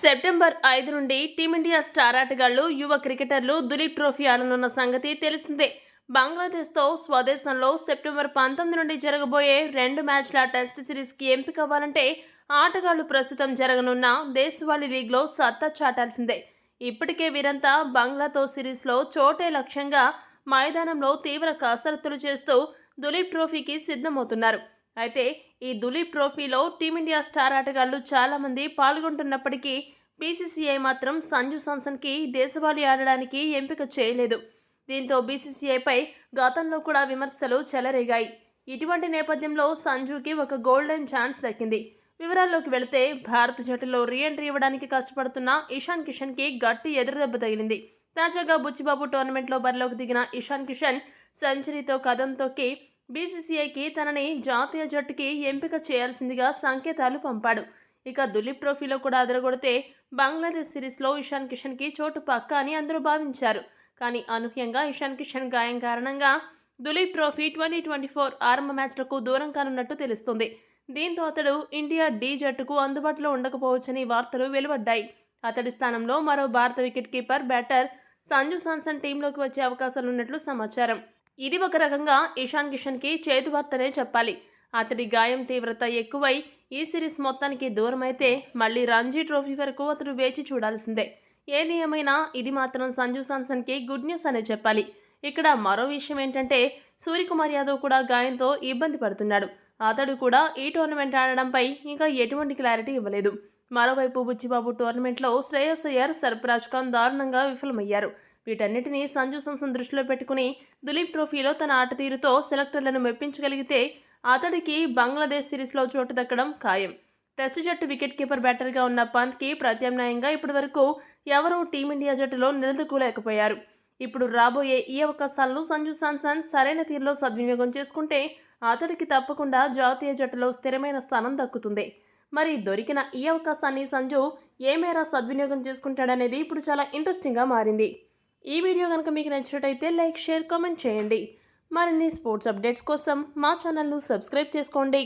September 5 నుండి team India star ఆటగాళ్లు యువ క్రికెటర్లు దులీప్ ట్రోఫీ ఆడనున్న సంగతి తెలిసిందే. బంగ్లాదేశ్తో స్వదేశంలో సెప్టెంబర్ 19 నుండి జరగబోయే 2 మ్యాచ్ల టెస్ట్ సిరీస్కి ఎంపిక అవ్వాలంటే ఆటగాళ్లు ప్రస్తుతం జరగనున్న దేశవాళీ లీగ్లో సత్తా చాటాల్సిందే. ఇప్పటికే వీరంతా బంగ్లాతో సిరీస్లో చోటే లక్ష్యంగా మైదానంలో తీవ్ర కసరత్తులు చేస్తూ దులీప్ ట్రోఫీకి సిద్ధమవుతున్నారు. అయితే ఈ దులీప్ ట్రోఫీలో టీమిండియా స్టార్ ఆటగాళ్లు చాలామంది పాల్గొంటున్నప్పటికీ బీసీసీఐ మాత్రం సంజు శాంసన్కి దేశవాళీ ఆడడానికి ఎంపిక చేయలేదు. దీంతో బీసీసీఐపై గతంలో కూడా విమర్శలు చెలరేగాయి. ఇటువంటి నేపథ్యంలో సంజుకి ఒక గోల్డెన్ ఛాన్స్ దక్కింది. వివరాల్లోకి వెళితే భారత జట్టులో రీఎంట్రీ ఇవ్వడానికి కష్టపడుతున్న ఇషాన్ కిషన్కి గట్టి ఎదురుదెబ్బ తగిలింది. తాజాగా బుచ్చిబాబు టోర్నమెంట్లో బరిలోకి దిగిన ఇషాన్ కిషన్ సెంచరీతో కదం తొక్కి బీసీసీఐకి తనని జాతీయ జట్టుకి ఎంపిక చేయాల్సిందిగా సంకేతాలు పంపాడు. ఇక దులీప్ ట్రోఫీలో కూడా అదరగొడితే బంగ్లాదేశ్ సిరీస్లో ఇషాన్ కిషన్కి చోటు పక్కా అని అందరూ భావించారు. కానీ అనూహ్యంగా ఇషాన్ కిషన్ గాయం కారణంగా దులీప్ ట్రోఫీ 2024 ఆరంభ మ్యాచ్లకు దూరం కానున్నట్టు తెలుస్తుంది. దీంతో అతడు ఇండియా డి జట్టుకు అందుబాటులో ఉండకపోవచ్చని వార్తలు వెలువడ్డాయి. అతడి స్థానంలో మరో భారత wicket keeper batter Sanju Samson టీంలోకి వచ్చే అవకాశాలున్నట్లు సమాచారం. ఇది ఒక రకంగా ఇషాన్ కిషన్కి చేదువార్తనే చెప్పాలి. అతడి గాయం తీవ్రత ఎక్కువై ఈ సిరీస్ మొత్తానికి దూరమైతే మళ్ళీ రంజీ ట్రోఫీ వరకు అతడు వేచి చూడాల్సిందే. ఏది ఏమైనా ఇది మాత్రం సంజు శాంసన్కి గుడ్ న్యూస్ అనే చెప్పాలి. ఇక్కడ మరో విషయం ఏంటంటే సూర్యకుమార్ యాదవ్ కూడా గాయంతో ఇబ్బంది పడుతున్నాడు. అతడు కూడా ఈ టోర్నమెంట్ ఆడడంపై ఇంకా ఎటువంటి క్లారిటీ ఇవ్వలేదు. మరోవైపు బుచ్చిబాబు టోర్నమెంట్లో శ్రేయస్ అయ్యర్, సర్ఫరాజ్ ఖాన్ దారుణంగా విఫలమయ్యారు. వీటన్నిటినీ సంజు శాంసన్ దృష్టిలో పెట్టుకుని దులీప్ ట్రోఫీలో తన ఆట తీరుతో సెలెక్టర్లను మెప్పించగలిగితే అతడికి బంగ్లాదేశ్ సిరీస్లో చోటు దక్కడం ఖాయం. టెస్ట్ జట్టు వికెట్ కీపర్ బ్యాటర్గా ఉన్న పంత్కి ప్రత్యామ్నాయంగా ఇప్పటివరకు ఎవరూ టీమిండియా జట్టులో నిలదొక్కులేకపోయారు. ఇప్పుడు రాబోయే ఈ అవకాశాలను సంజు శాంసన్ సరైన తీరులో సద్వినియోగం చేసుకుంటే అతడికి తప్పకుండా జాతీయ జట్టులో స్థిరమైన స్థానం దక్కుతుంది. మరి దొరికిన ఈ అవకాశాన్ని సంజు ఏ మేర సద్వినియోగం చేసుకుంటాడనేది ఇప్పుడు చాలా ఇంట్రెస్టింగ్గా మారింది. ఈ వీడియో కనుక మీకు నచ్చినట్టయితే లైక్, షేర్, కామెంట్ చేయండి. మరిన్ని స్పోర్ట్స్ అప్డేట్స్ కోసం మా ఛానల్ను సబ్స్క్రైబ్ చేసుకోండి.